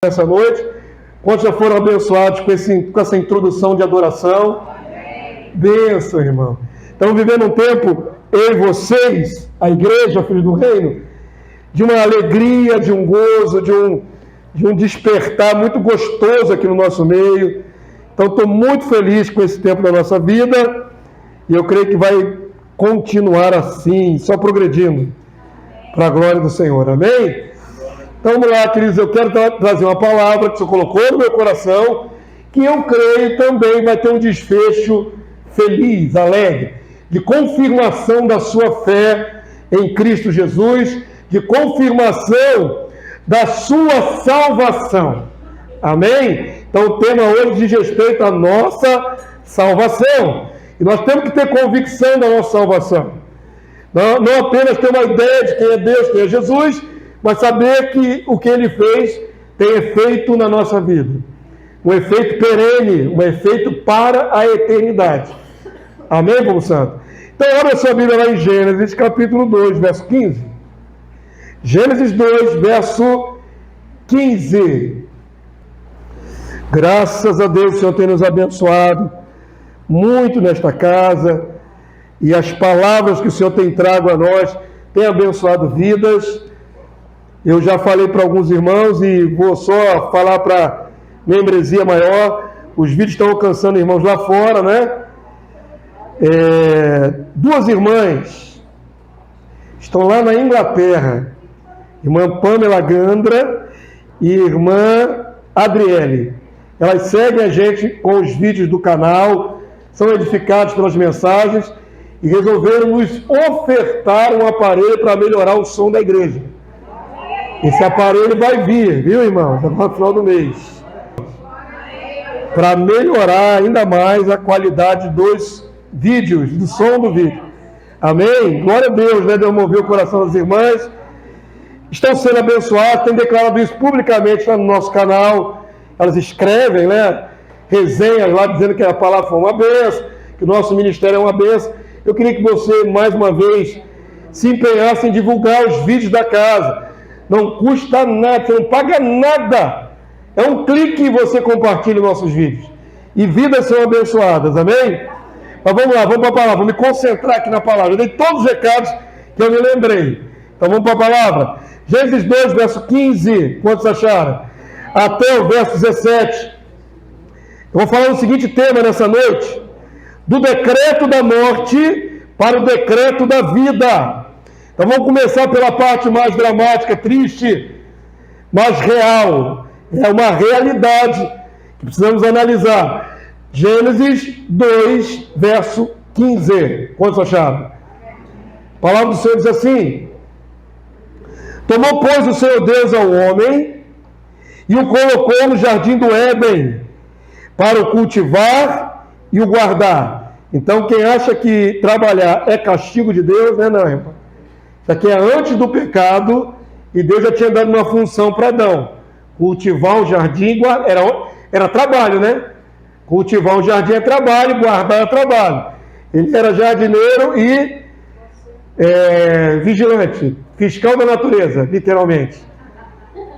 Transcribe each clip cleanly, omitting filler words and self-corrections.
essa noite. Quantos já foram abençoados com essa introdução de adoração? Bênção, irmão. Estamos vivendo um tempo, eu e vocês, a igreja, filhos do reino, de uma alegria, de um gozo, de um despertar muito gostoso aqui no nosso meio. Então, estou muito feliz com esse tempo da nossa vida e eu creio que vai continuar assim, só progredindo, para a glória do Senhor. Amém? Então, vamos lá, queridos, eu quero trazer uma palavra que o Senhor colocou no meu coração, que eu creio também vai ter um desfecho feliz, alegre, de confirmação da sua fé em Cristo Jesus, de confirmação da sua salvação. Amém? Então, o tema hoje diz respeito à nossa salvação. E nós temos que ter convicção da nossa salvação. Não apenas ter uma ideia de quem é Deus, quem é Jesus, mas saber que o que Ele fez tem efeito na nossa vida. Um efeito perene, um efeito para a eternidade. Amém, povo santo? Então, abra sua Bíblia lá em Gênesis, capítulo 2, verso 15. Gênesis 2, verso 15. Graças a Deus, o Senhor tem nos abençoado muito nesta casa, e as palavras que o Senhor tem trago a nós têm abençoado vidas. Eu já falei para alguns irmãos e vou só falar para membresia maior. Os vídeos estão alcançando irmãos lá fora, né? Duas irmãs estão lá na Inglaterra, irmã Pamela Gandra e irmã Adriele. Elas seguem a gente com os vídeos do canal, são edificados pelas mensagens e resolveram nos ofertar um aparelho para melhorar o som da igreja. Esse aparelho vai vir, viu, irmãos, até o final do mês, para melhorar ainda mais a qualidade dos vídeos, do som do vídeo. Amém? Glória a Deus, né? Deus moveu o coração das irmãs. Estão sendo abençoadas, têm declarado isso publicamente lá no nosso canal. Elas escrevem, né? Resenhas lá dizendo que a palavra foi uma bênção, que o nosso ministério é uma bênção. Eu queria que você, mais uma vez, se empenhasse em divulgar os vídeos da casa. Não custa nada, você não paga nada. É um clique e você compartilha os nossos vídeos. E vidas são abençoadas, amém? Mas vamos lá, vamos para a palavra. Vou me concentrar aqui na palavra. Eu dei todos os recados que eu me lembrei. Então vamos para a palavra. Gênesis 2, verso 15. Quantos acharam? Até o verso 17. Eu vou falar o seguinte tema nessa noite: do decreto da morte para o decreto da vida. Então vamos começar pela parte mais dramática, triste, mais real. É uma realidade que precisamos analisar. Gênesis 2, verso 15. Quantos acharam? A palavra do Senhor diz assim: tomou, pois, o Senhor Deus ao homem e o colocou no jardim do Éden para o cultivar e o guardar. Então, quem acha que trabalhar é castigo de Deus, né, não, irmão? Isso aqui é antes do pecado e Deus já tinha dado uma função para Adão. Cultivar o jardim era trabalho, né? Cultivar um jardim é trabalho, guardar é trabalho. Ele era jardineiro e vigilante, fiscal da natureza, literalmente.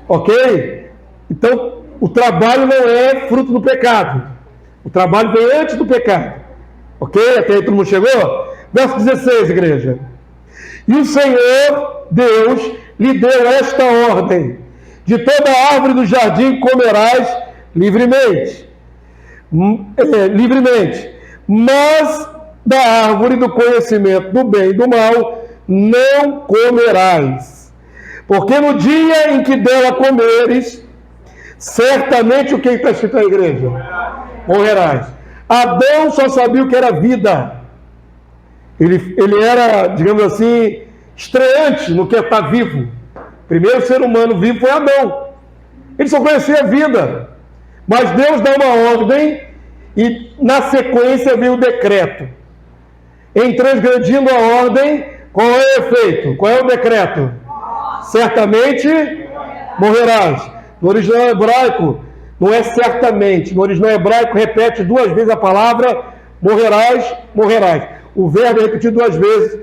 Ok? Então, o trabalho não é fruto do pecado. O trabalho vem antes do pecado. Ok? Até aí todo mundo chegou? Verso 16, igreja. E o Senhor, Deus, lhe deu esta ordem: de toda árvore do jardim comerás livremente. Mas da árvore do conhecimento do bem e do mal não comerás. Porque no dia em que dela comeres, certamente o que está escrito na igreja? Morrerás. Adão só sabia o que era vida. Ele era, digamos assim, estreante no que é estar vivo. O primeiro ser humano vivo foi Adão. Ele só conhecia a vida. Mas Deus dá uma ordem e na sequência vem o decreto. Em transgredindo a ordem, qual é o efeito? Qual é o decreto? Certamente morrerás. No original hebraico, não é certamente. No original hebraico, repete duas vezes a palavra morrerás, morrerás. O verbo é repetido duas vezes.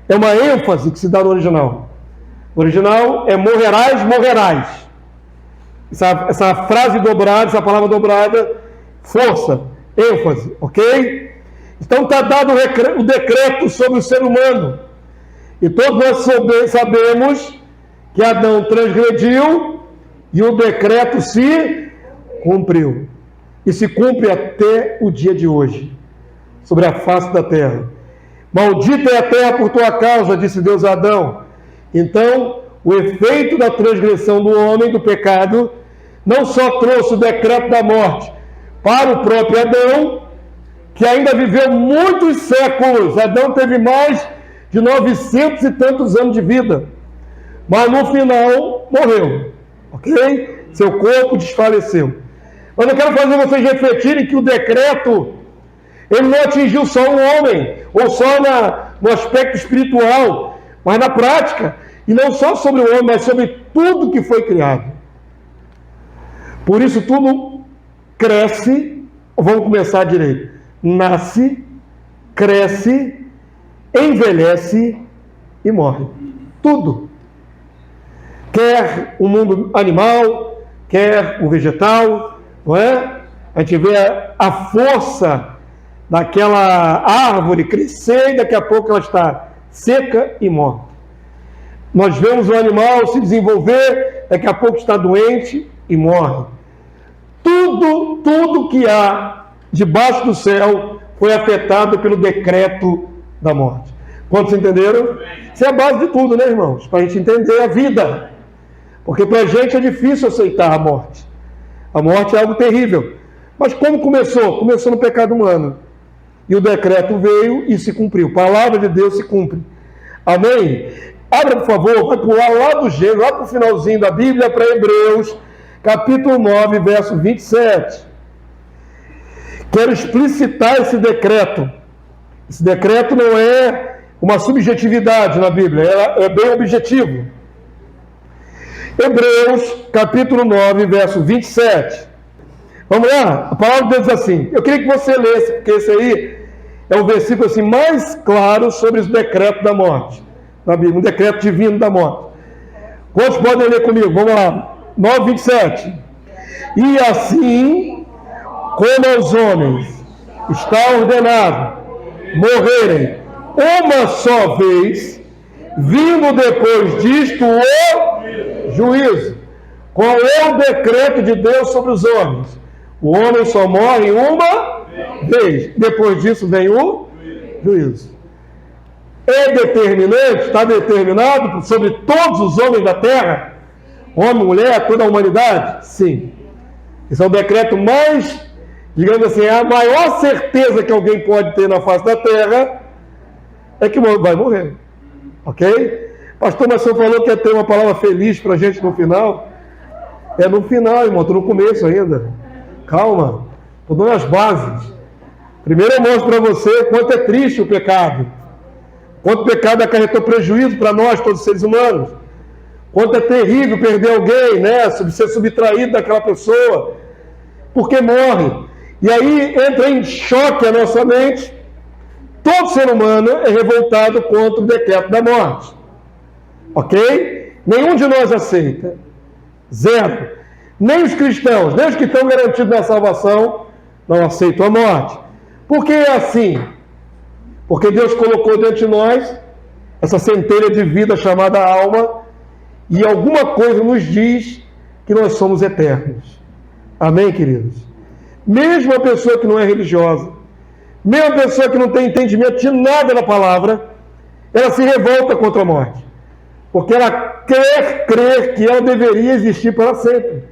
É uma ênfase que se dá no original. O original é morrerás, morrerás. essa frase dobrada, essa palavra dobrada, força, ênfase, ok? Então está dado o decreto sobre o ser humano. E todos nós sabemos que Adão transgrediu e o decreto se cumpriu. E se cumpre até o dia de hoje, sobre a face da terra. Maldita é a terra por tua causa, disse Deus a Adão. Então, o efeito da transgressão do homem, do pecado, não só trouxe o decreto da morte para o próprio Adão, que ainda viveu muitos séculos. Adão teve mais de 900 e tantos anos de vida, mas no final morreu, ok? Seu corpo desfaleceu. Mas eu quero fazer vocês refletirem que o decreto, ele não atingiu só o homem, ou só no aspecto espiritual, mas na prática, e não só sobre o homem, mas sobre tudo que foi criado. Por isso tudo cresce, vamos começar direito, nasce, cresce, envelhece e morre. Tudo. Quer o mundo animal, quer o vegetal, não é? A gente vê a força daquela árvore crescer e daqui a pouco ela está seca e morta. Nós vemos o animal se desenvolver, daqui a pouco está doente e morre. Tudo que há debaixo do céu foi afetado pelo decreto da morte. Quantos entenderam? Isso é a base de tudo, né, irmãos? Para a gente entender a vida. Porque para a gente é difícil aceitar a morte. A morte é algo terrível. Mas como começou? Começou no pecado humano. E o decreto veio e se cumpriu. A palavra de Deus se cumpre. Amém? Abra, por favor, vai pular lá do Gênesis, lá para o finalzinho da Bíblia, para Hebreus, capítulo 9, verso 27. Quero explicitar esse decreto. Esse decreto não é uma subjetividade na Bíblia, é bem objetivo. Hebreus, capítulo 9, verso 27. Vamos lá? A palavra de Deus diz assim. Eu queria que você lesse, porque esse aí é o versículo assim, mais claro sobre o decreto da morte. Na Bíblia, um decreto divino da morte. Quantos podem ler comigo? Vamos lá. 9, 27. E assim, como aos homens está ordenado morrerem uma só vez, vindo depois disto o juízo. Qual é o decreto de Deus sobre os homens? O homem só morre uma vez. Depois disso vem o juízo. É determinante, está determinado sobre todos os homens da terra? Homem, mulher, toda a humanidade? Sim. Esse é o decreto mais, digamos assim, a maior certeza que alguém pode ter na face da terra é que vai morrer. Ok? Pastor, mas o senhor falou que ia ter uma palavra feliz para a gente no final. É no final, irmão, estou no começo ainda. Calma, estou dando as bases. Primeiro eu mostro para você quanto é triste o pecado. Quanto o pecado acarretou prejuízo para nós, todos os seres humanos. Quanto é terrível perder alguém, né? Ser subtraído daquela pessoa. Porque morre. E aí entra em choque a nossa mente. Todo ser humano é revoltado contra o decreto da morte. Ok? Nenhum de nós aceita. Zero. Nem os cristãos, nem os que estão garantidos na salvação, não aceitam a morte. Por que é assim? Porque Deus colocou dentro de nós essa centelha de vida chamada alma, e alguma coisa nos diz que nós somos eternos. Amém, queridos? Mesmo a pessoa que não é religiosa, mesmo a pessoa que não tem entendimento de nada da palavra, ela se revolta contra a morte. Porque ela quer crer que ela deveria existir para sempre.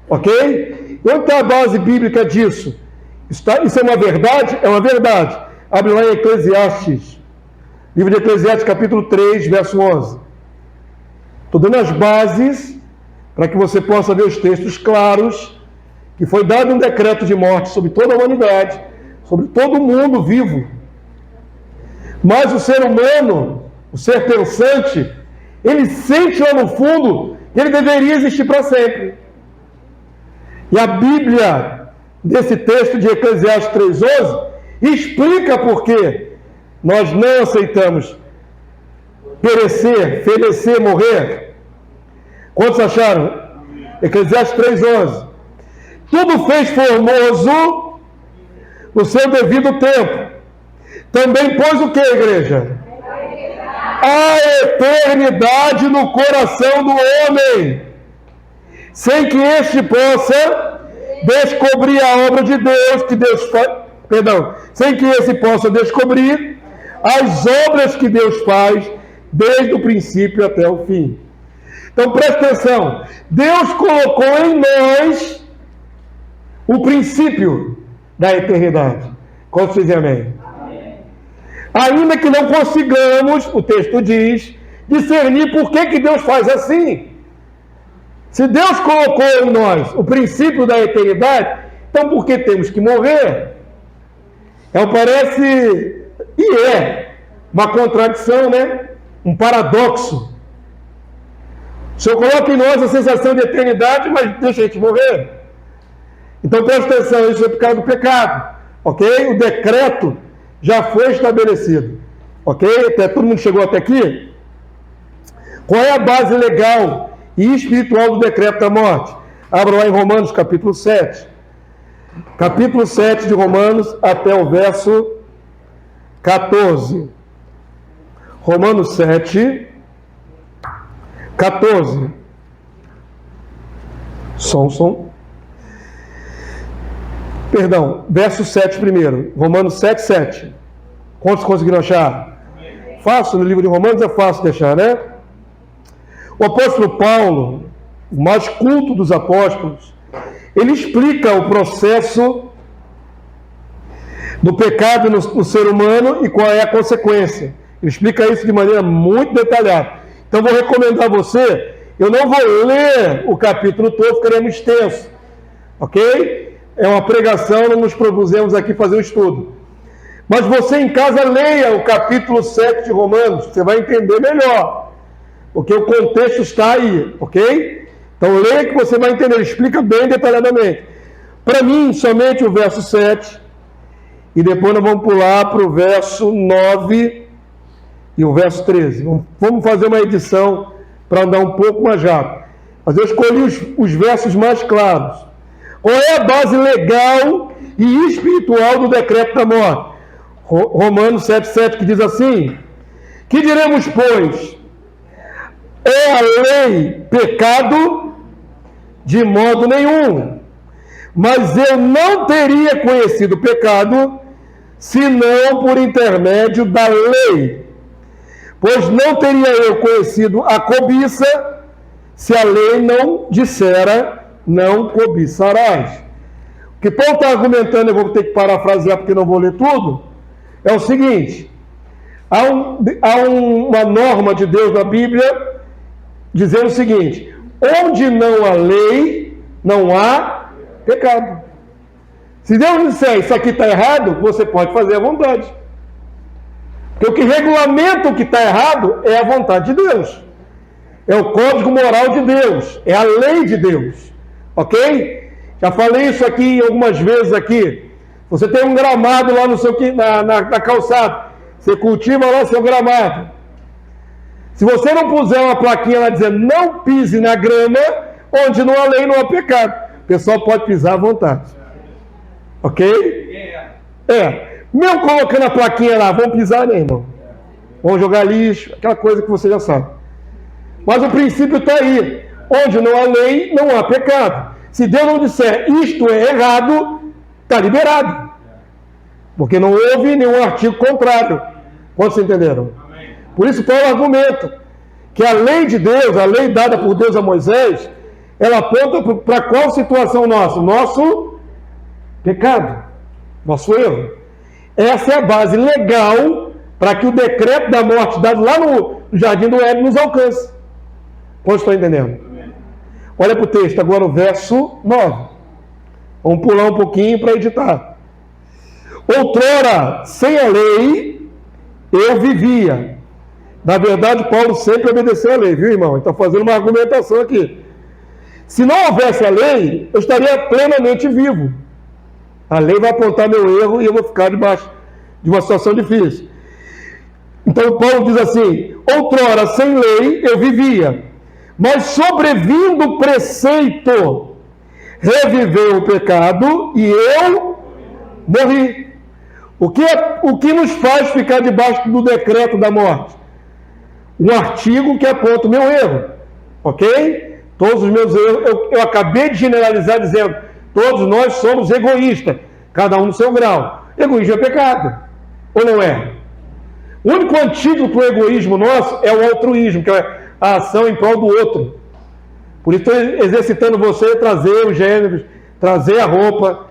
Ok? Onde está a base bíblica disso? Isso é uma verdade? É uma verdade. Abre lá em Eclesiastes. Livro de Eclesiastes, capítulo 3, verso 11. Estou dando as bases para que você possa ver os textos claros, que foi dado um decreto de morte sobre toda a humanidade, sobre todo o mundo vivo. Mas o ser humano, o ser pensante, ele sente lá no fundo que ele deveria existir para sempre. E a Bíblia, desse texto de Eclesiastes 3,11, explica por que nós não aceitamos perecer, ferecer, morrer. Quantos acharam? Eclesiastes 3:11. Tudo fez formoso no seu devido tempo. Também pôs o que, igreja? A eternidade no coração do homem, sem que este possa descobrir a obra de Deus, sem que esse possa descobrir as obras que Deus faz desde o princípio até o fim. Então preste atenção, Deus colocou em nós o princípio da eternidade. Quantos dizem amém? Ainda que não consigamos, o texto diz, discernir por que Deus faz assim. Se Deus colocou em nós o princípio da eternidade, então por que temos que morrer? Parece, e é, uma contradição, né? Um paradoxo. O Senhor coloca em nós a sensação de eternidade, mas deixa a gente morrer. Então presta atenção, isso é por causa do pecado, ok? O decreto já foi estabelecido, ok? Todo mundo chegou até aqui? Qual é a base legal e espiritual do decreto da morte? Abra lá em Romanos capítulo 7. Capítulo 7 de Romanos até o verso 14. Romanos 7, 14. Perdão, verso 7 primeiro. Romanos 7, 7. Quantos conseguiram achar? Fácil, no livro de Romanos é fácil de achar, né? O apóstolo Paulo, o mais culto dos apóstolos, ele explica o processo do pecado no ser humano e qual é a consequência. Ele explica isso de maneira muito detalhada. Então vou recomendar a você, eu não vou ler o capítulo todo, ficaria muito extenso, ok? É uma pregação, não nos propusemos aqui fazer um estudo. Mas você em casa leia o capítulo 7 de Romanos, você vai entender melhor, porque o contexto está aí, ok? Então leia que você vai entender, explica bem detalhadamente. Para mim, somente o verso 7, e depois nós vamos pular para o verso 9 e o verso 13. Vamos fazer uma edição para andar um pouco mais rápido. Mas eu escolhi os versos mais claros. Qual é a base legal e espiritual do decreto da morte? Romanos 7,7, que diz assim: que diremos, pois? É a lei pecado? De modo nenhum. Mas eu não teria conhecido o pecado, senão por intermédio da lei. Pois não teria eu conhecido a cobiça, se a lei não dissera, não cobiçarás. O que Paulo está argumentando, eu vou ter que parafrasear porque não vou ler tudo, é o seguinte: há uma norma de Deus na Bíblia dizendo o seguinte: onde não há lei, não há pecado. Se Deus disser isso aqui está errado, você pode fazer à vontade. Porque o que regulamenta o que está errado é a vontade de Deus. É o código moral de Deus, é a lei de Deus. Ok? Já falei isso aqui algumas vezes aqui. Você tem um gramado lá no seu, na calçada. Você cultiva lá seu gramado. Se você não puser uma plaquinha lá dizendo não pise na grama, onde não há lei, não há pecado. O pessoal pode pisar à vontade. Ok? Mesmo colocando a plaquinha lá, vão pisar, né, irmão? Vão jogar lixo, aquela coisa que você já sabe. Mas o princípio está aí. Onde não há lei, não há pecado. Se Deus não disser isto é errado, está liberado. Porque não houve nenhum artigo contrário. Quantos entenderam? Amém. Por isso Paulo argumenta que a lei de Deus, a lei dada por Deus a Moisés, ela aponta para qual situação nossa? Nosso pecado, nosso erro. Essa é a base legal para que o decreto da morte dado lá no Jardim do Éden nos alcance. Quantos estão entendendo? Olha para o texto, agora o verso 9. Vamos pular um pouquinho para editar. Outrora, sem a lei, eu vivia. Na verdade, Paulo sempre obedeceu a lei, viu, irmão? Ele está fazendo uma argumentação aqui. Se não houvesse a lei, eu estaria plenamente vivo. A lei vai apontar meu erro e eu vou ficar debaixo de uma situação difícil. Então, Paulo diz assim: outrora, sem lei, eu vivia. Mas sobrevindo o preceito, reviveu o pecado e eu morri. O que nos faz ficar debaixo do decreto da morte? Um artigo que aponta o meu erro, ok? Todos os meus erros, eu acabei de generalizar dizendo, todos nós somos egoístas, cada um no seu grau. Egoísmo é pecado, ou não é? O único antídoto para o egoísmo nosso é o altruísmo, que é a ação em prol do outro. Por isso estou exercitando você a trazer os gêneros, trazer a roupa.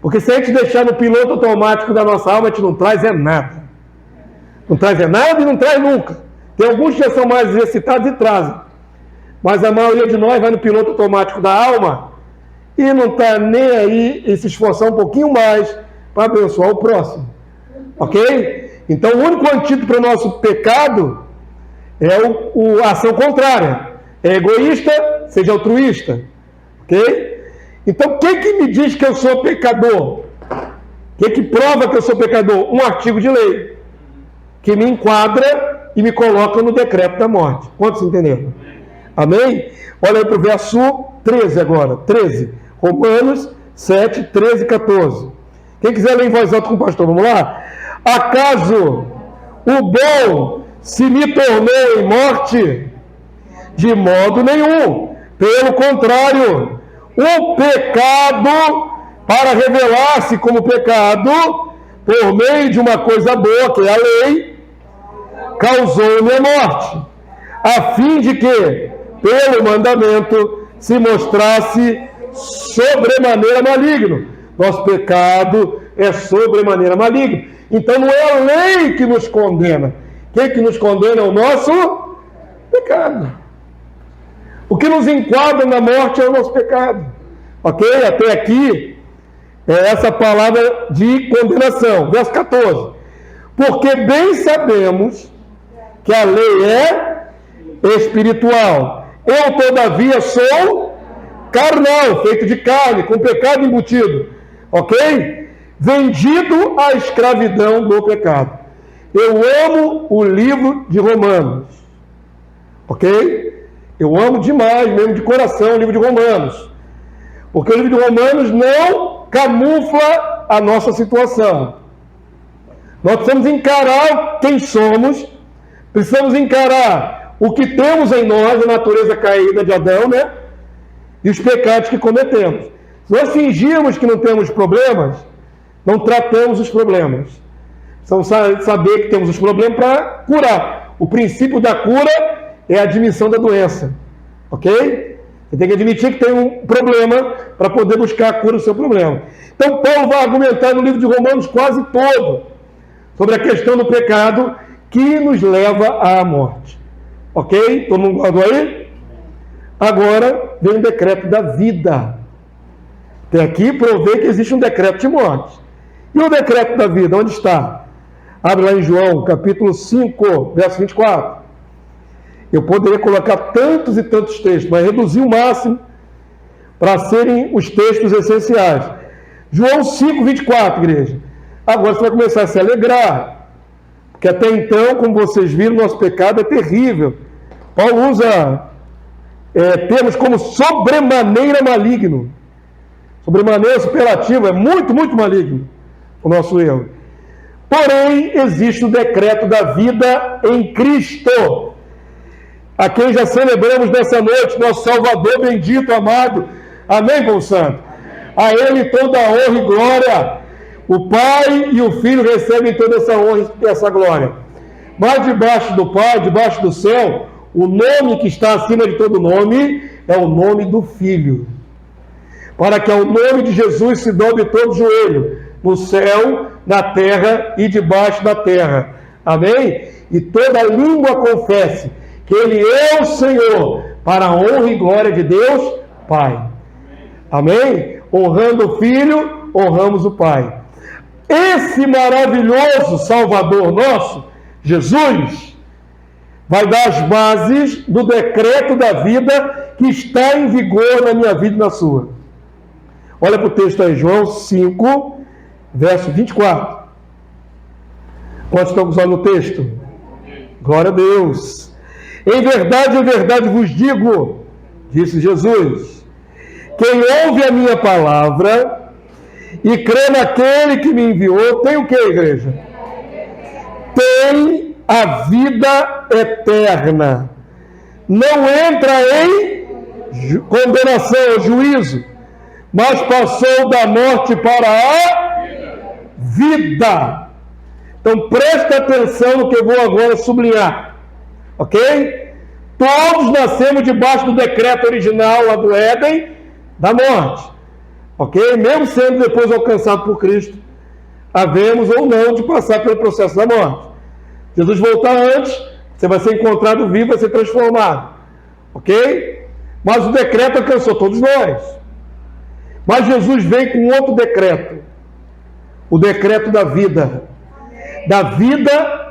Porque se a gente deixar no piloto automático da nossa alma, a gente não traz nada. Não traz nada e não traz nunca. Tem alguns que já são mais exercitados e trazem. Mas a maioria de nós vai no piloto automático da alma e não está nem aí e se esforçar um pouquinho mais para abençoar o próximo. Ok? Então o único antídoto para o nosso pecado é a ação contrária. É egoísta, seja altruísta. Ok? Então, quem que me diz que eu sou pecador? Quem que prova que eu sou pecador? Um artigo de lei que me enquadra e me coloca no decreto da morte. Quantos entenderam? Amém? Olha aí para o verso 13 agora. 13. Romanos 7, 13 e 14. Quem quiser ler em voz alta com o pastor, vamos lá? Acaso o bom se me tornou em morte? De modo nenhum. Pelo contrário, o pecado, para revelar-se como pecado, por meio de uma coisa boa, que é a lei, causou-me a morte, a fim de que, pelo mandamento, se mostrasse sobremaneira maligno. Nosso pecado é sobremaneira maligno. Então não é a lei que nos condena. Quem que nos condena é o nosso pecado. O que nos enquadra na morte é o nosso pecado. Ok? Até aqui é essa palavra de condenação. Verso 14. Porque bem sabemos que a lei é espiritual. Eu, todavia, sou carnal, feito de carne, com pecado embutido. Ok? Vendido à escravidão do pecado. Eu amo o livro de Romanos. Ok? Eu amo demais, mesmo de coração, o livro de Romanos. Porque o livro de Romanos não camufla a nossa situação. Nós precisamos encarar quem somos, precisamos encarar o que temos em nós, a natureza caída de Adão, né? E os pecados que cometemos. Se nós fingirmos que não temos problemas, não tratamos os problemas. Precisamos saber que temos os problemas para curar. O princípio da cura é a admissão da doença, ok? Você tem que admitir que tem um problema para poder buscar a cura do seu problema. Então Paulo vai argumentar no livro de Romanos quase todo sobre a questão do pecado que nos leva à morte. Ok? Todo mundo guardou aí? Agora vem o decreto da vida. Até aqui provei que existe um decreto de morte. E o decreto da vida, onde está? Abre lá em João, capítulo 5, verso 24. Eu poderia colocar tantos e tantos textos, mas reduzir o máximo para serem os textos essenciais. João 5, 24, igreja. Agora você vai começar a se alegrar, porque até então, como vocês viram, nosso pecado é terrível. Paulo usa termos como sobremaneira maligno. Sobremaneira superlativa, é muito, muito maligno o nosso erro. Porém, existe o decreto da vida em Cristo, a quem já celebramos nessa noite, nosso Salvador bendito, amado. Amém, povo santo? A Ele toda a honra e glória. O Pai e o Filho recebem toda essa honra e essa glória. Mas debaixo do Pai, debaixo do céu, o nome que está acima de todo nome é o nome do Filho. Para que ao nome de Jesus se dobre todo joelho, no céu, na terra e debaixo da terra. Amém? E toda língua confesse que Ele é o Senhor, para a honra e glória de Deus, Pai. Amém? Honrando o Filho, honramos o Pai. Esse maravilhoso Salvador nosso, Jesus, vai dar as bases do decreto da vida que está em vigor na minha vida e na sua. Olha para o texto aí, João 5, verso 24. Quantos estão com os olhos no texto? Glória a Deus. Em verdade vos digo, disse Jesus, quem ouve a minha palavra e crê naquele que me enviou, tem o que, igreja? Tem a vida eterna. Não entra em condenação, juízo, mas passou da morte para a vida. Então presta atenção no que eu vou agora sublinhar, ok? Todos nascemos debaixo do decreto original lá do Éden, da morte, ok? Mesmo sendo depois alcançado por Cristo, havemos ou não de passar pelo processo da morte. Jesus voltar antes, você vai ser encontrado vivo, vai ser transformado, ok? Mas o decreto alcançou todos nós. Mas Jesus vem com outro decreto, o decreto da vida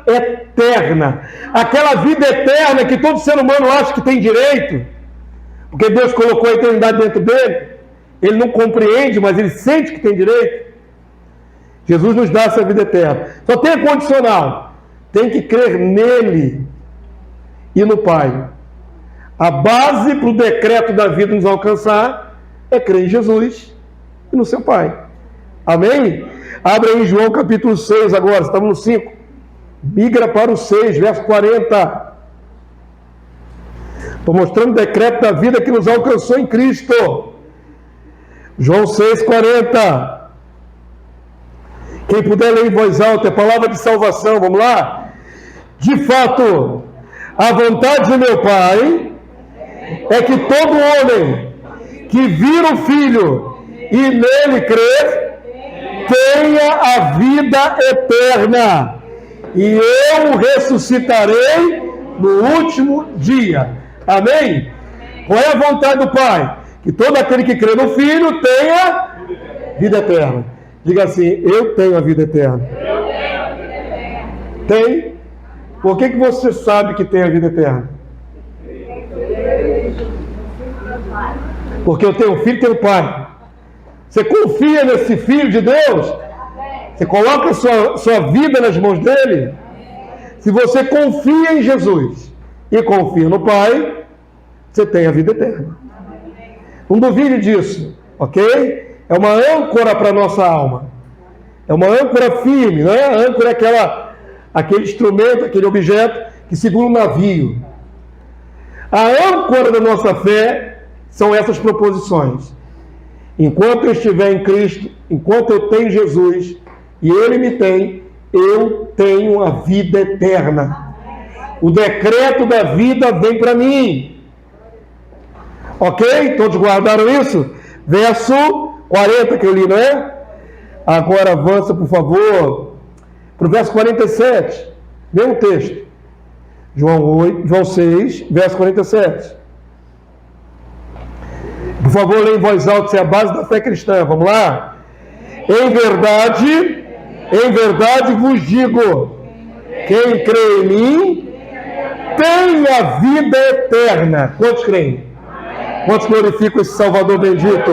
eterna, aquela vida eterna que todo ser humano acha que tem direito, porque Deus colocou a eternidade dentro dele, ele não compreende, mas ele sente que tem direito. Jesus nos dá essa vida eterna, só tem a condicional, tem que crer nele e no Pai. A base para o decreto da vida nos alcançar é crer em Jesus e no seu Pai. Amém? Abre aí João capítulo 6 agora, estamos no 5. Migra para o 6, verso 40. Estou mostrando o decreto da vida que nos alcançou em Cristo. João 6, 40. Quem puder ler em voz alta, é palavra de salvação, vamos lá? De fato, a vontade do meu Pai é que todo homem que vir o Filho e nele crer, tenha a vida eterna, e eu o ressuscitarei no último dia. Amém? Qual é a vontade do Pai? Que todo aquele que crê no Filho tenha vida eterna. Diga assim, eu tenho a vida eterna. Tem? Por que você sabe que tem a vida eterna? Porque eu tenho um filho e tenho um pai. Você confia nesse Filho de Deus? Você coloca a sua vida nas mãos dele? Se você confia em Jesus e confia no Pai, você tem a vida eterna. Não duvide disso, ok? É uma âncora para a nossa alma. É uma âncora firme, não é? A âncora é aquele instrumento, aquele objeto que segura um navio. A âncora da nossa fé são essas proposições. Enquanto eu estiver em Cristo, enquanto eu tenho Jesus e Ele me tem, eu tenho a vida eterna. O decreto da vida vem para mim. Ok? Todos guardaram isso? Verso 40 que eu li, não é? Agora avança, por favor, para o verso 47. Mesmo texto. João 6, verso 47. Por favor, leia em voz alta, isso é a base da fé cristã. Vamos lá? Em verdade vos digo, quem crê em mim tem a vida eterna. Quantos creem? Quantos glorificam esse Salvador bendito?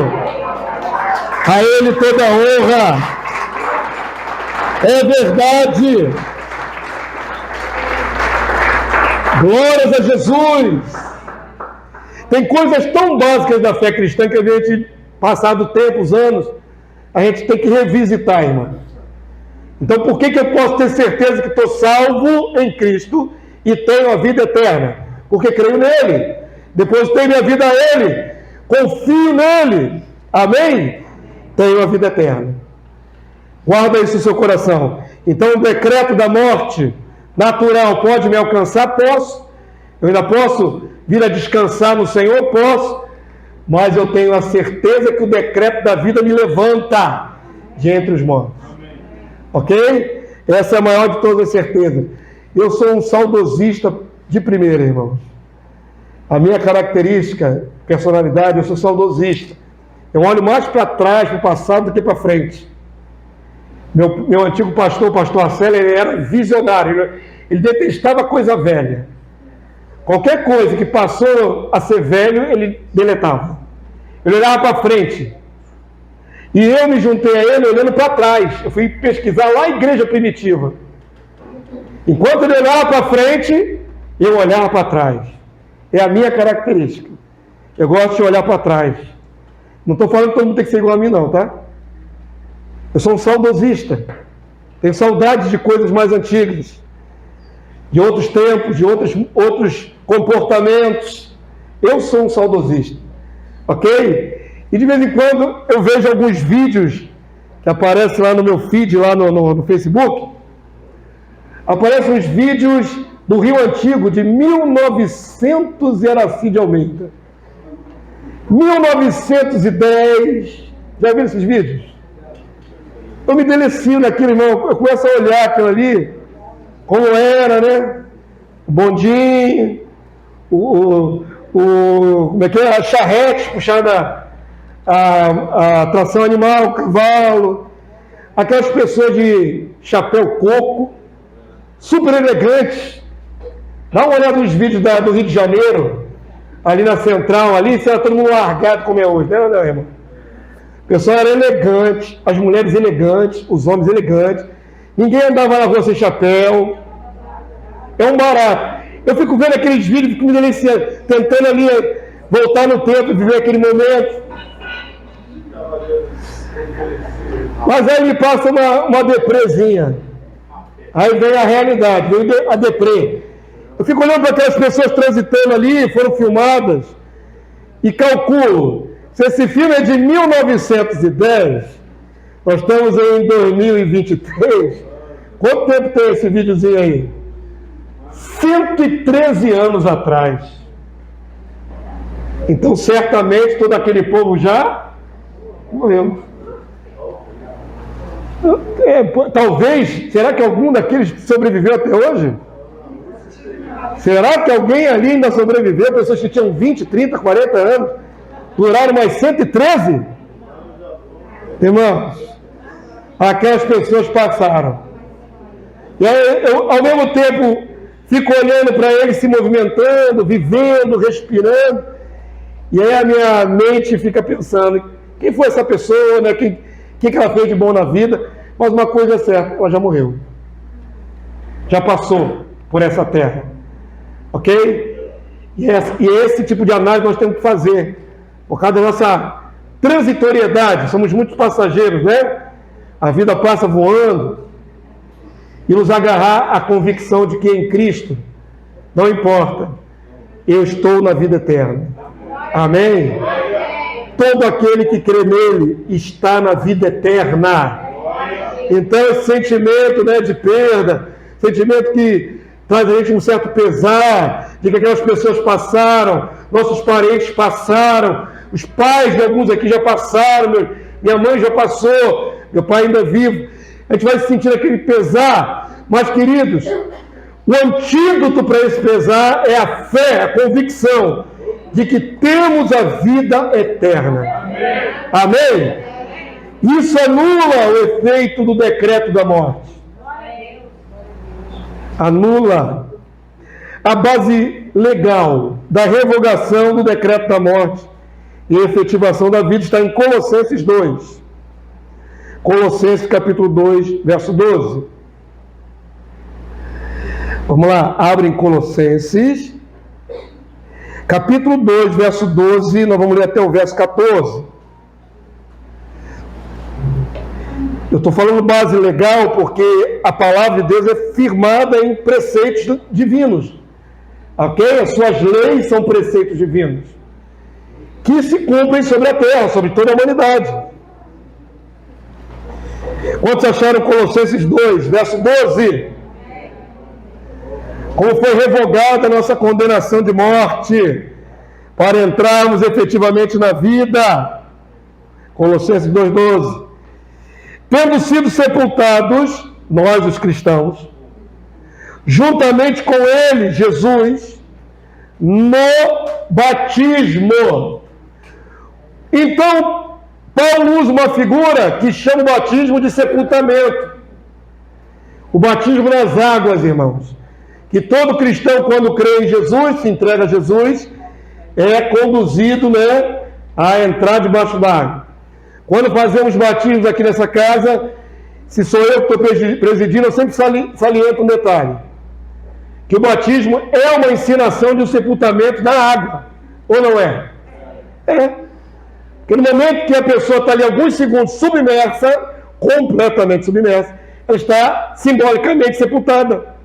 A Ele toda a honra. É verdade. Glórias a Jesus. Tem coisas tão básicas da fé cristã que a gente, passado o tempo, os anos, a gente tem que revisitar, irmão. Então, por que eu posso ter certeza que estou salvo em Cristo e tenho a vida eterna? Porque creio nele, depositei minha vida a Ele, confio nele, amém? Tenho a vida eterna. Guarda isso no seu coração. Então, o decreto da morte natural pode me alcançar? Posso. Eu ainda posso vir a descansar no Senhor? Posso. Mas eu tenho a certeza que o decreto da vida me levanta de entre os mortos. Ok? Essa é a maior de todas as certezas. Eu sou um saudosista de primeira, irmãos. A minha característica, personalidade, eu sou saudosista. Eu olho mais para trás, para o passado, do que para frente. Meu antigo pastor, o pastor Arcelo, ele era visionário. Ele detestava coisa velha. Qualquer coisa que passou a ser velho, ele deletava. Ele olhava para frente. E eu me juntei a ele olhando para trás. Eu fui pesquisar lá a igreja primitiva. Enquanto ele olhava para frente, eu olhar para trás. É a minha característica. Eu gosto de olhar para trás. Não estou falando que todo mundo tem que ser igual a mim, não, tá? Eu sou um saudosista. Tenho saudades de coisas mais antigas, de outros tempos, de outros comportamentos. Eu sou um saudosista, ok? E de vez em quando eu vejo alguns vídeos que aparecem lá no meu feed, lá no Facebook. Aparecem uns vídeos do Rio Antigo, de 1900 e Araci de Almeida. 1910. Já viram esses vídeos? Eu me delicio naquilo, irmão. Eu começo a olhar aquilo ali, como era, né? O bondinho, como é que é? A charrete puxando a tração animal, o cavalo. Aquelas pessoas de chapéu coco, super elegantes. Dá uma olhada nos vídeos do Rio de Janeiro, ali na Central, ali, isso era todo mundo largado como é hoje, né, irmão? O pessoal era elegante, as mulheres elegantes, os homens elegantes. Ninguém andava na rua sem chapéu. É um barato. Eu fico vendo aqueles vídeos, fico me deliciando, tentando ali voltar no tempo e viver aquele momento. Mas aí me passa uma depresinha. Aí vem a realidade, vem a deprê. Eu fico olhando para aquelas pessoas transitando ali, foram filmadas, e calculo, se esse filme é de 1910, nós estamos em 2023, quanto tempo tem esse videozinho aí? 113 anos atrás. Então, certamente, todo aquele povo já morreu. Talvez, será que algum daqueles sobreviveu até hoje? Será que alguém ali ainda sobreviveu? Pessoas que tinham 20, 30, 40 anos, duraram mais 113? Irmãos, aquelas pessoas passaram. E aí, eu, ao mesmo tempo, fico olhando para eles se movimentando, vivendo, respirando, e aí a minha mente fica pensando, quem foi essa pessoa, né? O que ela fez de bom na vida? Mas uma coisa é certa, ela já morreu. Já passou por essa terra. Ok? E esse tipo de análise nós temos que fazer. Por causa da nossa transitoriedade. Somos muitos passageiros, né? A vida passa voando. E nos agarrar à convicção de que em Cristo, não importa, eu estou na vida eterna. Amém? Todo aquele que crê nele está na vida eterna. Então esse sentimento, né, de perda, sentimento que traz a gente um certo pesar, de que aquelas pessoas passaram, nossos parentes passaram, os pais de alguns aqui já passaram, minha mãe já passou, meu pai ainda é vivo. A gente vai sentir aquele pesar, mas queridos, o antídoto para esse pesar é a fé, a convicção de que temos a vida eterna. Amém? Isso anula o efeito do decreto da morte. Anula a base legal da revogação do decreto da morte e efetivação da vida está em Colossenses 2. Colossenses capítulo 2, verso 12. Vamos lá, abrem Colossenses capítulo 2, verso 12, nós vamos ler até o verso 14. Eu estou falando base legal porque a palavra de Deus é firmada em preceitos divinos. Ok? As suas leis são preceitos divinos que se cumprem sobre a terra, sobre toda a humanidade. Quantos acharam Colossenses 2, verso 12? Como foi revogada a nossa condenação de morte, para entrarmos efetivamente na vida. Colossenses 2,12. Tendo sido sepultados, nós os cristãos, juntamente com ele, Jesus, no batismo. Então, Paulo usa uma figura que chama o batismo de sepultamento. O batismo nas águas, irmãos. Que todo cristão, quando crê em Jesus, se entrega a Jesus, é conduzido, né, a entrar debaixo d'água. Quando fazemos batismos aqui nessa casa, se sou eu que estou presidindo, eu sempre saliento um detalhe. que o batismo é uma ensinação de um sepultamento na água, ou não é? É. Porque no momento que a pessoa está ali alguns segundos submersa, completamente submersa, ela está simbolicamente sepultada.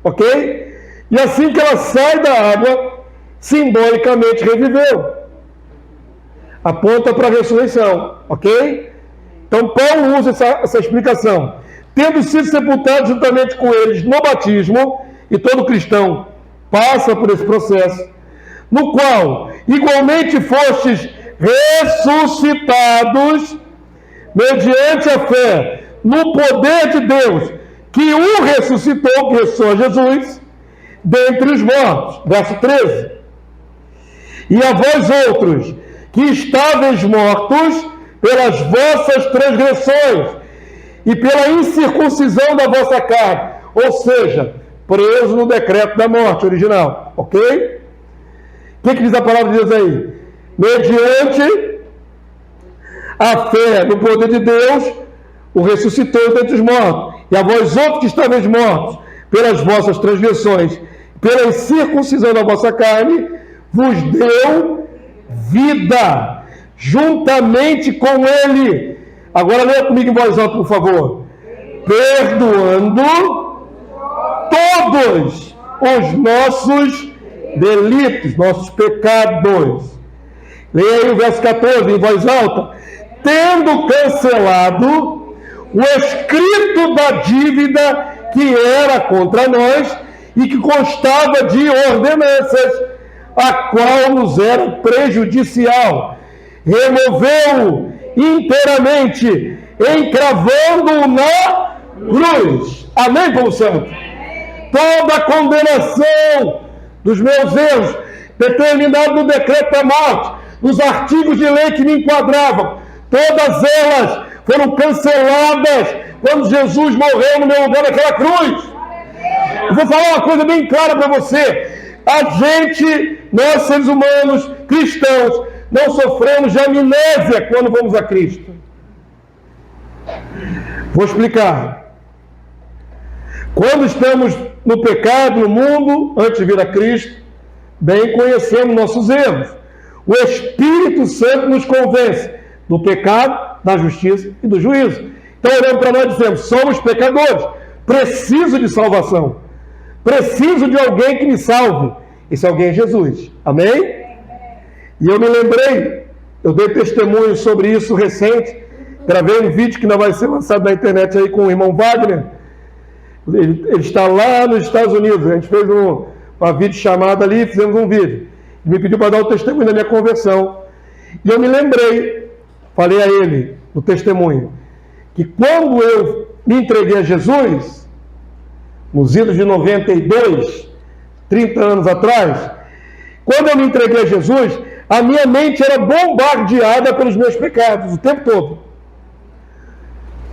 Ok? E assim que ela sai da água, simbolicamente reviveu. Aponta para a ressurreição. Ok? Então Paulo usa essa explicação. Tendo sido sepultados juntamente com eles no batismo, e todo cristão passa por esse processo, no qual igualmente fostes ressuscitados mediante a fé no poder de Deus, que o ressuscitou, que ressuscitou Jesus, dentre os mortos. Verso 13. E a vós outros, que estáveis mortos pelas vossas transgressões e pela incircuncisão da vossa carne, ou seja, preso no decreto da morte original, ok? O que diz a palavra de Deus aí? Mediante a fé no poder de Deus, o ressuscitou dentre os mortos. E a vós outros que estáveis mortos pelas vossas transgressões, pela incircuncisão da vossa carne, vos deu vida, juntamente com Ele. Agora leia comigo em voz alta, por favor. Perdoando todos os nossos delitos, nossos pecados. Leia aí o verso 14 em voz alta. Tendo cancelado o escrito da dívida que era contra nós e que constava de ordenanças, a qual nos era prejudicial. Removeu-o inteiramente, encravando-o na cruz. Amém, povo santo? Toda a condenação dos meus erros, determinado no decreto da morte, nos artigos de lei que me enquadravam, todas elas foram canceladas quando Jesus morreu no meu lugar naquela cruz. Eu vou falar uma coisa bem clara para você. Nós seres humanos, cristãos, não sofremos de amnésia quando vamos a Cristo. Vou explicar. Quando estamos no pecado, no mundo, antes de vir a Cristo, bem conhecemos nossos erros. O Espírito Santo nos convence do pecado, da justiça e do juízo. Então olhamos para nós e dizemos, somos pecadores, preciso de salvação, preciso de alguém que me salve. Esse alguém é Jesus. Amém? E eu me lembrei, eu dei testemunho sobre isso recente, gravei um vídeo que ainda vai ser lançado na internet aí com o irmão Wagner. Ele está lá nos Estados Unidos. A gente fez uma videochamada ali, fizemos um vídeo. Ele me pediu para dar o testemunho da minha conversão. E eu me lembrei, falei a ele no testemunho, que quando eu me entreguei a Jesus, nos idos de 92, 30 anos atrás, quando eu me entreguei a Jesus, a minha mente era bombardeada pelos meus pecados, o tempo todo.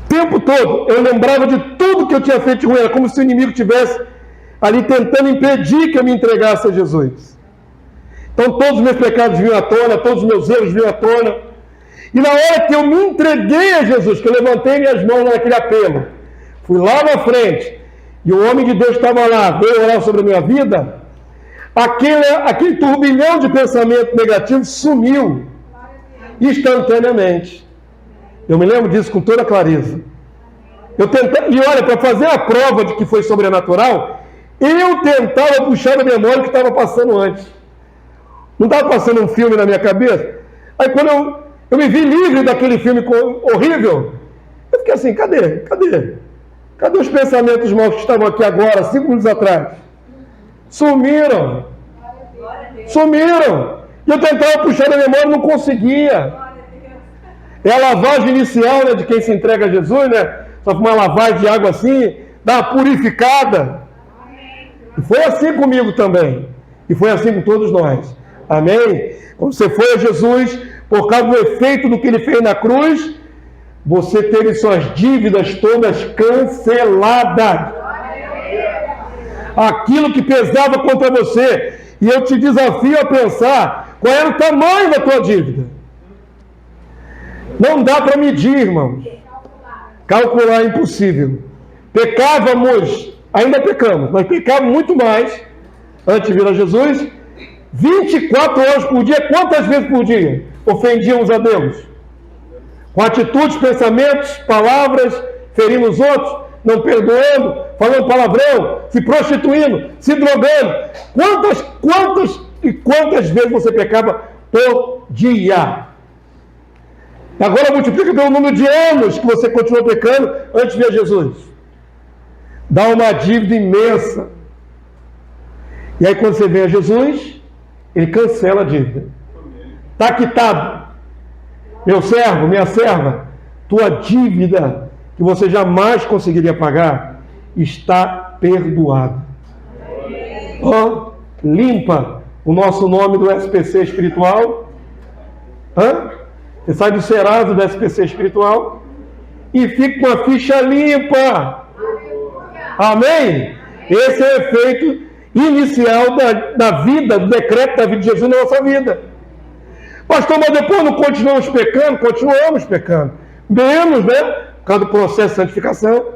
O tempo todo, eu lembrava de tudo que eu tinha feito de ruim, era como se o inimigo estivesse ali tentando impedir que eu me entregasse a Jesus. Então todos os meus pecados vinham à tona, todos os meus erros vinham à tona. E na hora que eu me entreguei a Jesus, que eu levantei minhas mãos naquele apelo, fui lá na frente, e o homem de Deus estava lá, veio orar sobre a minha vida, aquele turbilhão de pensamento negativo sumiu instantaneamente. Eu me lembro disso com toda clareza. E olha, para fazer a prova de que foi sobrenatural, eu tentava puxar da memória o que estava passando antes. Não estava passando um filme na minha cabeça? Aí quando eu me vi livre daquele filme horrível, eu fiquei assim, cadê? Cadê os pensamentos maus que estavam aqui agora, 5 minutos atrás? Sumiram. E eu tentava puxar da memória e não conseguia. É a lavagem inicial, né, de quem se entrega a Jesus, né? Só que uma lavagem de água assim, dá uma purificada. E foi assim comigo também. E foi assim com todos nós. Amém? Quando você foi a Jesus, por causa do efeito do que ele fez na cruz, você teve suas dívidas todas canceladas. Aquilo que pesava contra você. E eu te desafio a pensar qual era o tamanho da tua dívida. Não dá para medir, irmãos. Calcular é impossível. Pecávamos ainda pecamos, mas pecamos muito mais antes de vir a Jesus. 24 horas por dia, quantas vezes por dia ofendíamos a Deus? Com atitudes, pensamentos, palavras, ferindo os outros, não perdoando, falando palavrão, se prostituindo, se drogando. Quantas vezes você pecava por dia? Agora multiplica pelo número de anos que você continuou pecando antes de ver Jesus. Dá uma dívida imensa. E aí quando você vê a Jesus, ele cancela a dívida. Está quitado. Meu servo, minha serva, tua dívida que você jamais conseguiria pagar está perdoada. Ó, limpa o nosso nome do SPC espiritual. Você sai do Serasa do SPC espiritual e fica com a ficha limpa. Amém? Esse é o efeito inicial da vida, do decreto da vida de Jesus na nossa vida. Pastor, mas depois não continuamos pecando? Continuamos pecando. Menos, né? Por causa do processo de santificação.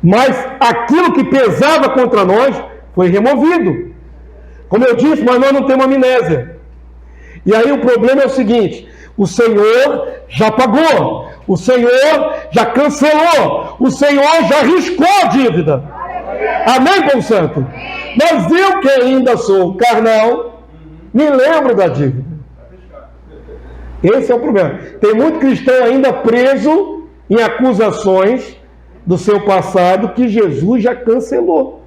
Mas aquilo que pesava contra nós foi removido. Como eu disse, mas nós não temos amnésia. E aí o problema é o seguinte: o Senhor já pagou, o Senhor já cancelou, o Senhor já riscou a dívida. Amém, povo santo? Mas eu que ainda sou carnal, me lembro da dívida. Esse é o problema. Tem muito cristão ainda preso em acusações do seu passado que Jesus já cancelou.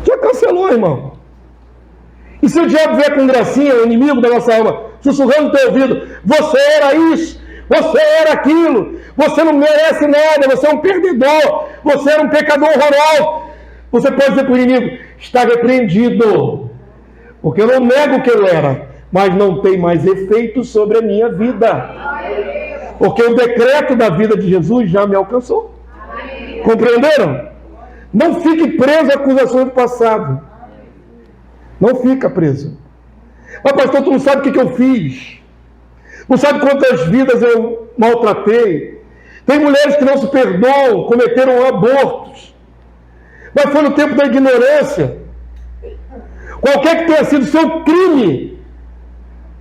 Já cancelou, irmão. E se o diabo vier com gracinha, o inimigo da nossa alma, sussurrando no teu ouvido: você era isso, você era aquilo, você não merece nada, você é um perdedor, você era um pecador horroroso, você pode dizer para o inimigo: está repreendido, porque eu não nego o que eu era, mas não tem mais efeito sobre a minha vida, porque o decreto da vida de Jesus já me alcançou. Compreenderam? Não fique preso a acusações do passado. Não fica preso. Mas pastor, tu não sabe o que eu fiz. Não sabe quantas vidas eu maltratei. Tem mulheres que não se perdoam, cometeram abortos. Mas foi no tempo da ignorância. Qualquer que tenha sido seu crime,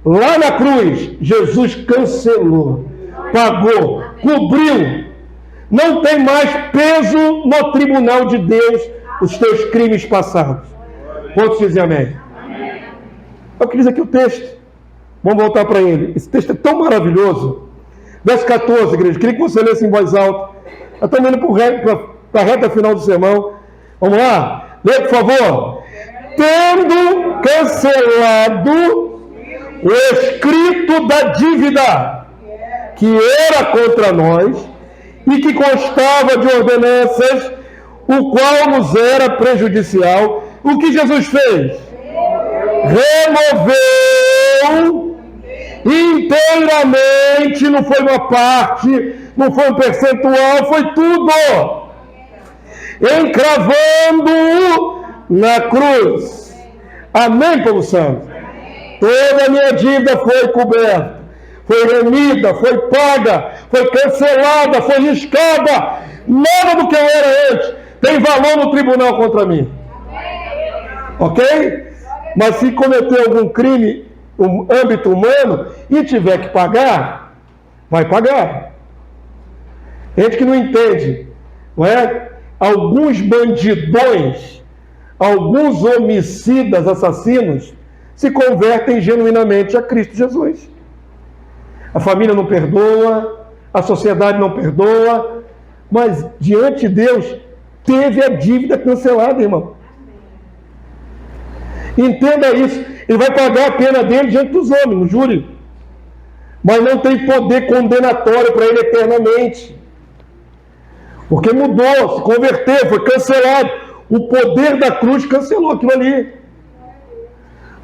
lá na cruz, Jesus cancelou, pagou, cobriu. Não tem mais peso no tribunal de Deus os teus crimes passados. Quantos dizem amém? Eu queria dizer aqui o texto. Vamos voltar para ele. Esse texto é tão maravilhoso. Verso 14, igreja. Queria que você lesse em voz alta. Eu estou indo para a reta final do sermão. Vamos lá? Lê, por favor. Tendo cancelado o escrito da dívida que era contra nós e que constava de ordenanças, o qual nos era prejudicial, o que Jesus fez? Removeu inteiramente, não foi uma parte, não foi um percentual, foi tudo, encravando-o na cruz. Amém, povo santo? Toda a minha dívida foi coberta, foi remida, foi paga, foi cancelada, foi riscada. Nada do que eu era antes tem valor no tribunal contra mim. Ok? Mas se cometer algum crime no âmbito humano e tiver que pagar, vai pagar. Gente que não entende, não é? Alguns bandidões, alguns homicidas, assassinos, se convertem genuinamente a Cristo Jesus. A família não perdoa, a sociedade não perdoa, mas diante de Deus teve a dívida cancelada, irmão. Entenda isso. Ele vai pagar a pena dele diante dos homens, no júri. Mas não tem poder condenatório para ele eternamente. Porque mudou, se converteu, foi cancelado. O poder da cruz cancelou aquilo ali.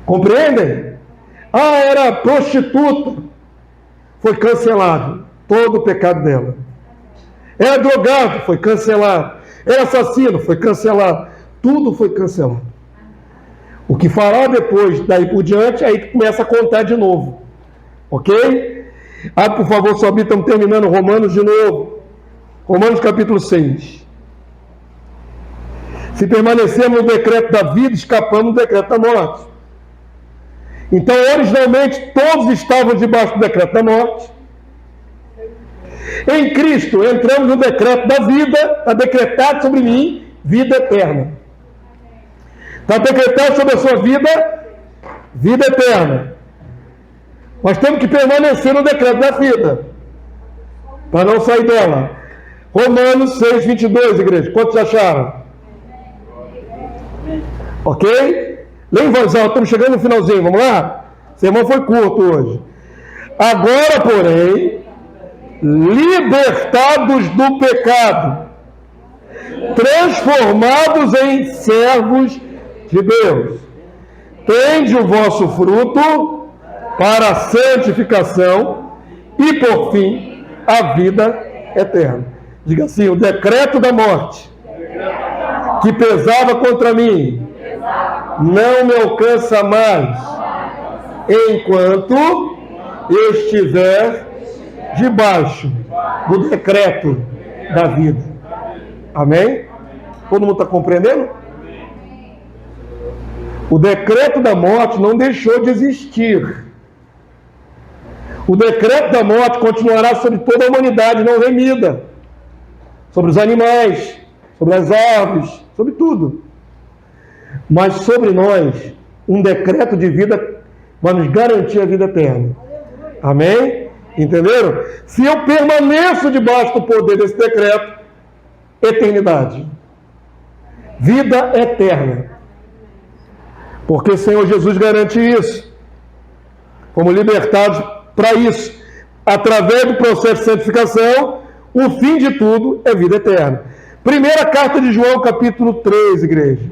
Compreendem? Ah, era prostituta. Foi cancelado todo o pecado dela. Era drogado, foi cancelado. Era assassino, foi cancelado. Tudo foi cancelado. O que fará depois, daí por diante, aí que começa a contar de novo. Ok? Ah, por favor, só estamos terminando Romanos de novo. Romanos capítulo 6. Se permanecermos no decreto da vida, escapamos do decreto da morte. Então, originalmente, todos estavam debaixo do decreto da morte. Em Cristo, entramos no decreto da vida, está decretado sobre mim vida eterna. Está decretado sobre a sua vida, vida eterna. Nós temos que permanecer no decreto da vida, para não sair dela. Romanos 6, 22, igreja. Quantos acharam? Ok? Lê em voz alta, estamos chegando no finalzinho, vamos lá? O sermão foi curto hoje. Agora, porém, libertados do pecado, transformados em servos de Deus, tende o vosso fruto para a santificação e, por fim, a vida eterna. Diga assim: o decreto da morte que pesava contra mim não me alcança mais, enquanto eu estiver debaixo do decreto da vida. Amém? Todo mundo está compreendendo? O decreto da morte não deixou de existir. O decreto da morte continuará sobre toda a humanidade não remida, sobre os animais, sobre as árvores, sobre tudo. Mas sobre nós, um decreto de vida vai nos garantir a vida eterna. Amém? Entenderam? Se eu permaneço debaixo do poder desse decreto, eternidade, vida eterna. Porque o Senhor Jesus garante isso. Fomos libertados para isso. Através do processo de santificação, o fim de tudo é vida eterna. Primeira carta de João, capítulo 3, igreja.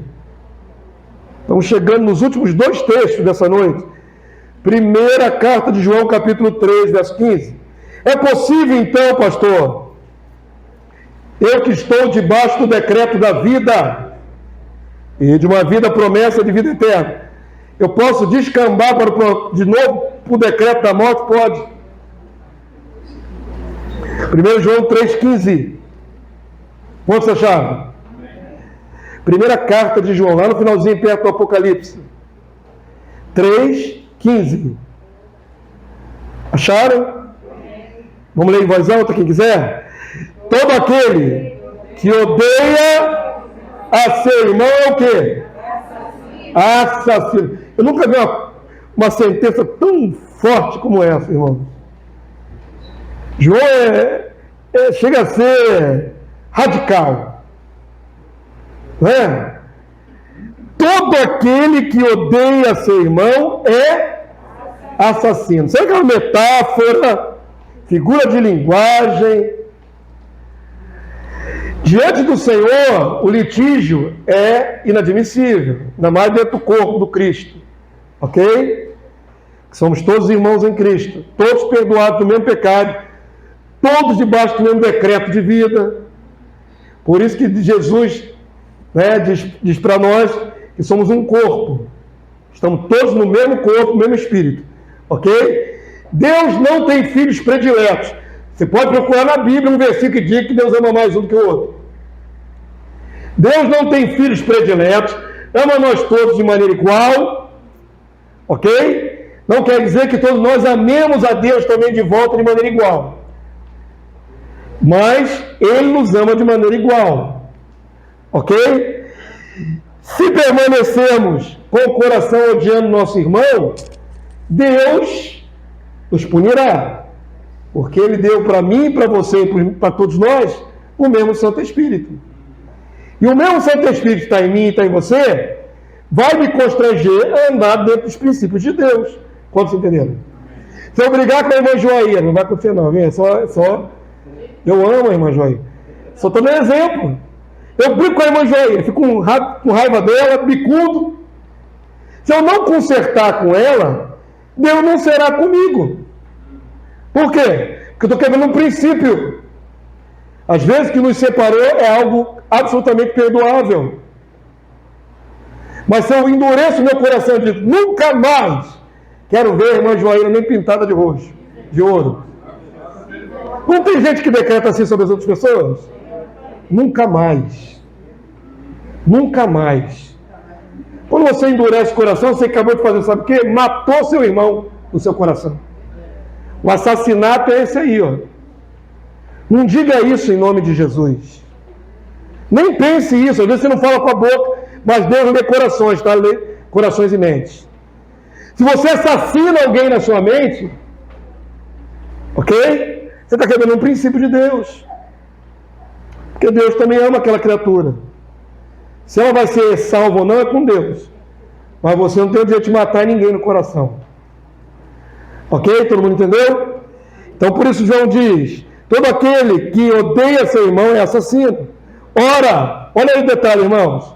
Estamos chegando nos últimos 2 textos dessa noite. Primeira carta de João, capítulo 3, verso 15. É possível então, pastor, eu que estou debaixo do decreto da vida e de uma vida promessa de vida eterna, eu posso descambar de novo para o decreto da morte? Pode. 1 João 3,15. Quantos acharam? Primeira carta de João, lá no finalzinho, perto do Apocalipse. 3,15. Acharam? Vamos ler em voz alta, quem quiser? Todo aquele que odeia a seu irmão é o quê? Assassino. Eu nunca vi uma sentença tão forte como essa, irmão. João chega a ser radical. Não é? Todo aquele que odeia seu irmão é assassino. Sabe aquela metáfora, figura de linguagem? Diante do Senhor, o litígio é inadmissível, ainda mais dentro do corpo do Cristo. Ok? Somos todos irmãos em Cristo, todos perdoados do mesmo pecado, todos debaixo do mesmo decreto de vida. Por isso que Jesus diz para nós que somos um corpo. Estamos todos no mesmo corpo, no mesmo espírito. Ok? Deus não tem filhos prediletos. Você pode procurar na Bíblia um versículo que diz que Deus ama mais um do que o outro. Deus não tem filhos prediletos, ama nós todos de maneira igual. Ok? Não quer dizer que todos nós amemos a Deus também de volta de maneira igual. Mas Ele nos ama de maneira igual. Ok? Se permanecermos com o coração odiando nosso irmão, Deus nos punirá. Porque Ele deu para mim, para você e para todos nós o mesmo Santo Espírito. E o mesmo Santo Espírito que está em mim e está em você, vai me constranger a andar dentro dos princípios de Deus. Quantos entenderam? Se eu brigar com a irmã Joaíra, não vai acontecer não, viu? Eu amo a irmã Joaíra. Só estou dando exemplo. Eu brigo com a irmã Joaíra, fico com raiva dela, bicudo. Se eu não consertar com ela, Deus não será comigo. Por quê? Porque eu estou quebrando um princípio. Às vezes que nos separou é algo absolutamente perdoável. Mas se eu endureço meu coração e digo, nunca mais quero ver a irmã Joaíra nem pintada de roxo, de ouro. Não tem gente que decreta assim sobre as outras pessoas? Nunca mais. Nunca mais. Quando você endurece o coração, você acabou de fazer, sabe o quê? Matou seu irmão no seu coração. O assassinato é esse aí, ó. Não diga isso em nome de Jesus. Nem pense isso. Às vezes você não fala com a boca, mas Deus lê corações, tá? Lê corações e mentes. Se você assassina alguém na sua mente, ok? Você está quebrando um princípio de Deus. Porque Deus também ama aquela criatura. Se ela vai ser salva ou não, é com Deus. Mas você não tem o direito de matar ninguém no coração. Ok? Todo mundo entendeu? Então por isso João diz: todo aquele que odeia seu irmão é assassino. Ora, olha aí o detalhe, irmãos.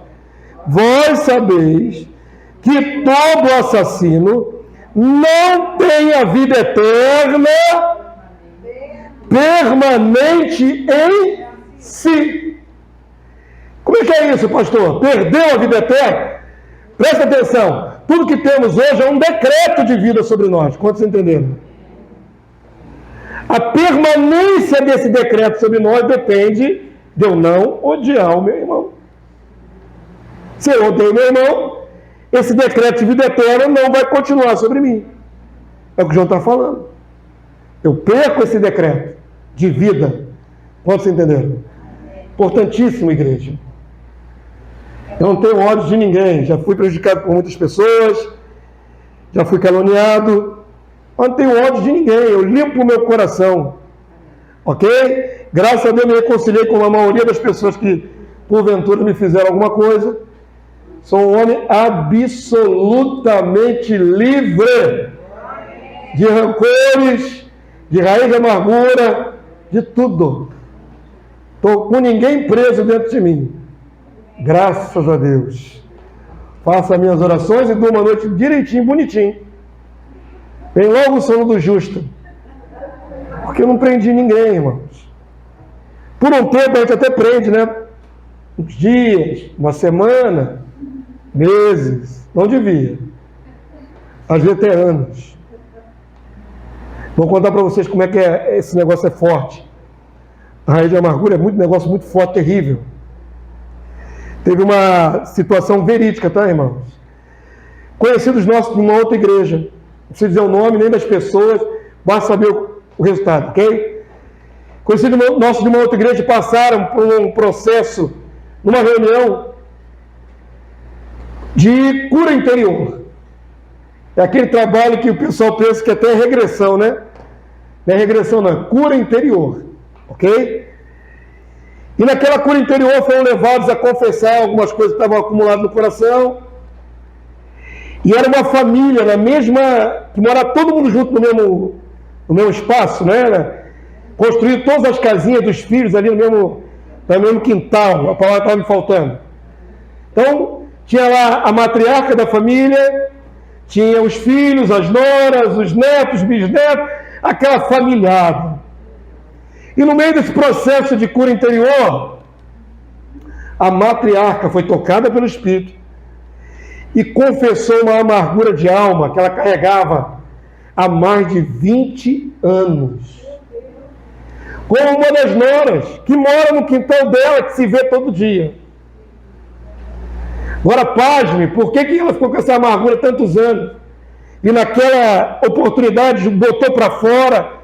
Vós sabeis que todo assassino não tem a vida eterna permanente em si. Como é que é isso, pastor? Perdeu a vida eterna? Presta atenção. Tudo que temos hoje é um decreto de vida sobre nós. Quantos entenderam? A permanência desse decreto sobre nós depende de eu não odiar o meu irmão. Se eu odeio meu irmão, esse decreto de vida eterna não vai continuar sobre mim. É o que o João está falando. Eu perco esse decreto de vida. Quantos entenderam? Importantíssimo, igreja. Eu não tenho ódio de ninguém. Já fui prejudicado por muitas pessoas. Já fui caluniado. Eu não tenho ódio de ninguém. Eu limpo o meu coração. Ok? Graças a Deus me reconciliei com a maioria das pessoas que porventura me fizeram alguma coisa. Sou um homem absolutamente livre de rancores, de raiz de amargura, de tudo. Estou com ninguém preso dentro de mim. Graças a Deus. Faço as minhas orações e dou uma noite direitinho, bonitinho. Vem logo o sono do justo. Porque eu não prendi ninguém, irmãos. Por um tempo a gente até prende, né? Uns dias, uma semana, meses. Não devia. Às vezes até anos. Vou contar para vocês como é que esse negócio é forte. A raiz de amargura é um negócio muito forte, terrível. Teve uma situação verídica, tá, irmãos? Conhecidos nossos de uma outra igreja. Não preciso dizer o nome nem das pessoas, basta saber o resultado, ok? Conhecidos nossos de uma outra igreja passaram por um processo, numa reunião de cura interior. É aquele trabalho que o pessoal pensa que até é regressão, né? Não é regressão, não, é cura interior, ok? E naquela cura interior foram levados a confessar algumas coisas que estavam acumuladas no coração. E era uma família, na mesma, que morava todo mundo junto no mesmo espaço, né? Construíram todas as casinhas dos filhos ali no mesmo quintal, a palavra estava me faltando. Então, tinha lá a matriarca da família, tinha os filhos, as noras, os netos, bisnetos, aquela familhada. E no meio desse processo de cura interior, a matriarca foi tocada pelo Espírito e confessou uma amargura de alma que ela carregava há mais de 20 anos. Como uma das noras, que mora no quintal dela, que se vê todo dia. Agora, pasme, por que ela ficou com essa amargura tantos anos? E naquela oportunidade botou para fora,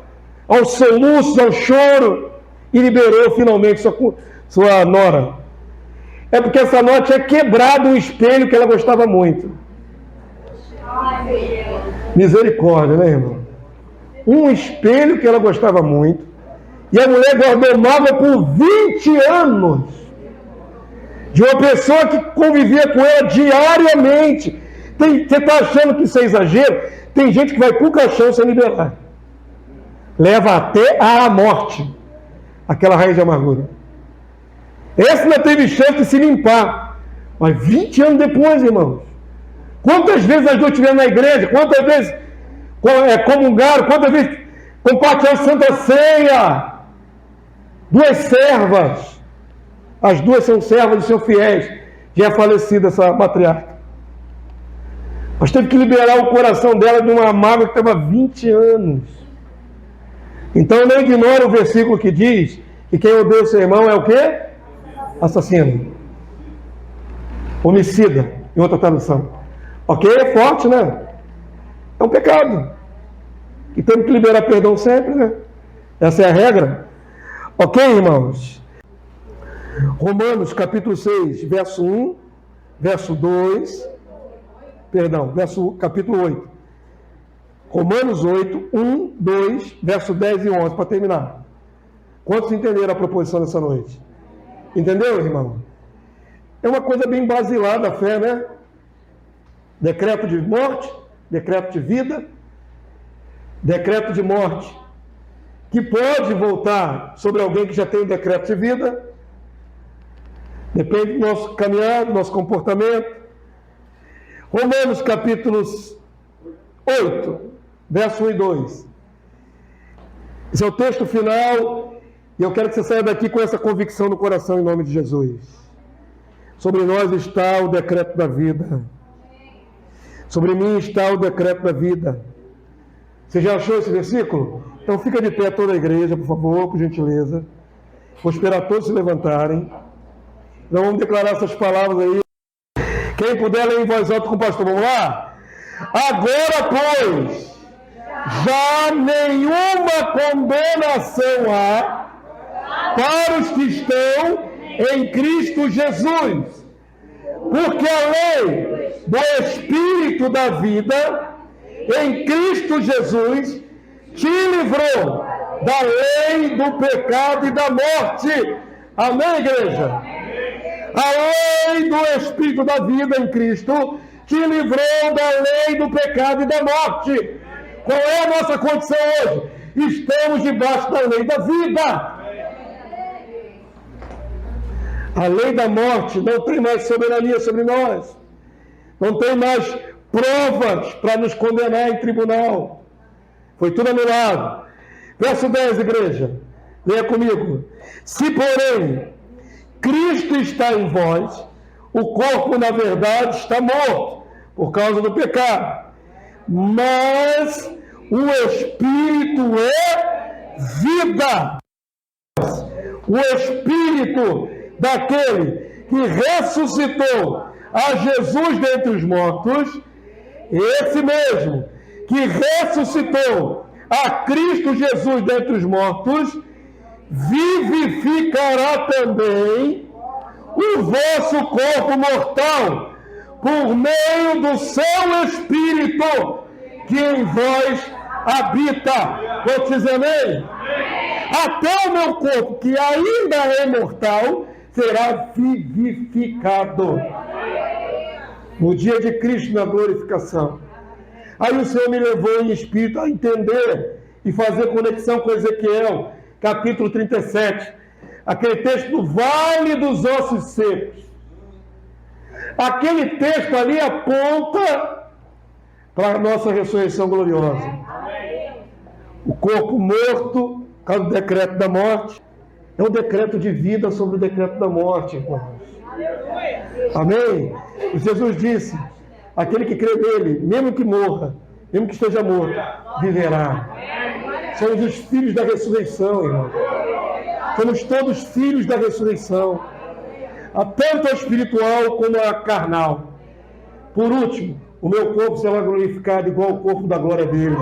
aos soluços, ao choro, e liberou finalmente sua nora. É porque essa nora tinha quebrado um espelho que ela gostava muito. Misericórdia, né, irmão? Um espelho que ela gostava muito, e a mulher guardou mágoa por 20 anos, de uma pessoa que convivia com ela diariamente. Você está achando que isso é exagero? Tem gente que vai para o caixão sem liberar. Leva até a morte aquela raiz de amargura. Essa não teve chance de se limpar. Mas 20 anos depois, irmãos, quantas vezes as duas estiveram na igreja, quantas vezes comungaram, quantas vezes compartilharam Santa Ceia. Duas servas, as duas são servas e são fiéis. Já é falecida essa matriarca. Mas teve que liberar o coração dela de uma mágoa que estava há 20 anos. Então não ignore o versículo que diz que quem odeia o seu irmão é o quê? Assassino. Homicida, em outra tradução. Ok? É forte, né? É um pecado. E temos que liberar perdão sempre, né? Essa é a regra. Ok, irmãos? Romanos capítulo 6, verso 1, verso 2, capítulo 8. Romanos 8, 1, 2, verso 10 e 11, para terminar. Quantos entenderam a proposição dessa noite? Entendeu, irmão? É uma coisa bem basilar da fé, né? Decreto de morte, decreto de vida, decreto de morte, que pode voltar sobre alguém que já tem o decreto de vida. Depende do nosso caminhar, do nosso comportamento. Romanos capítulos 8, verso 1 e 2. Esse é o texto final, e eu quero que você saia daqui com essa convicção no coração em nome de Jesus. Sobre nós está o decreto da vida. Sobre mim está o decreto da vida. Você já achou esse versículo? Então fica de pé toda a igreja, por favor, por gentileza. Vou esperar todos se levantarem. Então vamos declarar essas palavras aí. Quem puder ler em voz alta com o pastor, vamos lá? Agora, pois, já nenhuma condenação há para os que estão em Cristo Jesus. Porque a lei do Espírito da vida em Cristo Jesus te livrou da lei do pecado e da morte. Amém, igreja? A lei do Espírito da vida em Cristo te livrou da lei do pecado e da morte. Qual é a nossa condição hoje? Estamos debaixo da lei da vida. A lei da morte não tem mais soberania sobre nós. Não tem mais provas para nos condenar em tribunal. Foi tudo anulado. Verso 10, igreja. Leia comigo. Se, porém, Cristo está em vós, o corpo, na verdade, está morto por causa do pecado. Mas o Espírito é vida. O Espírito daquele que ressuscitou a Jesus dentre os mortos, esse mesmo que ressuscitou a Cristo Jesus dentre os mortos, vivificará também o vosso corpo mortal, por meio do seu Espírito, que em vós habita. Vou te dizer amém? Até o meu corpo, que ainda é mortal, será vivificado no dia de Cristo na glorificação. Aí o Senhor me levou em espírito a entender e fazer conexão com Ezequiel, capítulo 37, aquele texto do Vale dos Ossos Secos. Aquele texto ali aponta para a nossa ressurreição gloriosa. O corpo morto, por causa do decreto da morte, é um decreto de vida sobre o decreto da morte, irmãos. Amém? E Jesus disse, aquele que crê nele, mesmo que morra, mesmo que esteja morto, viverá. Somos os filhos da ressurreição, irmão. Somos todos filhos da ressurreição. Tanto a espiritual como a carnal. Por último, o meu corpo será glorificado igual ao corpo da glória dele.